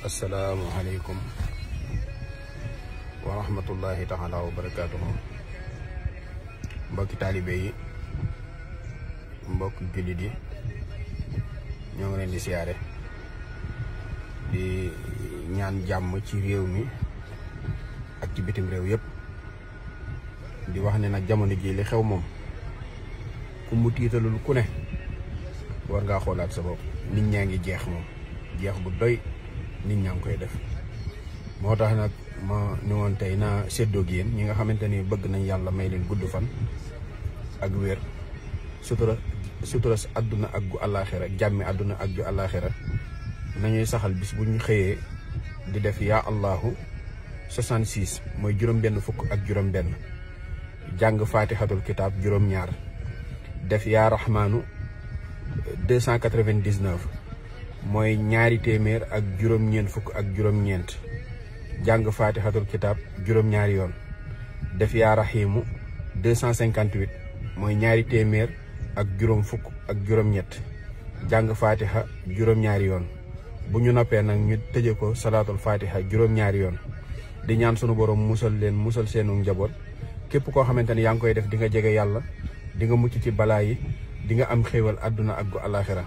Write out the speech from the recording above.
Assalamualaikum wa rahmatullahi taala wa barakatuh. Mbokki taalibe yi, mbokki jullit yi, ñoo ngi leen di siyaare di ñaan jàmm ci réew mi ak ci bitim réew yépp. Di wax ne nag jamono ji li xew moom ku mu tiitalul ku ne war ngaa xoolaat sa bopp. Nit ñaa ngi jeex moom jeex bu doy nit ñaa ngi koy def. Moo tax nag ma ni woon tey naa séddoo ak yéen ñi nga xamante ni bëgg nañ yàlla may leen gudd fan ak wér, sutura si àdduna ak gu àllaaxira, jàmmi àdduna ak ju àllaaxira, nañuy saxal bis bu ñu xëyee di def yaa allahu 66 mooy juróom-benn fukk ak juróom-benn, jàng faatixatul kitaab juróom-ñaar, def yaa rahmaanu 299 mooy ñaari téeméer ak juróom-ñeent fukk ak juróom-ñeent, jàng faatixatul kitaab juróom-ñaari yoon, def yaa rahimu 258 mooy ñaari téeméer ak juróom fukk ak juróom-ñett, jàng faatixa juróom-ñaari yoon. Bu ñu noppee nag ñu tëje ko salaatul faatixa juróom-ñaari yoon. Di ñaan sunu borom musal leen, musal seenu njaboot. Képp koo xamante ni yaa ngi koy def di nga jege yàlla, di nga mucc ci balaa yi, di nga am xéewal àdduna ak gu àllaaxira.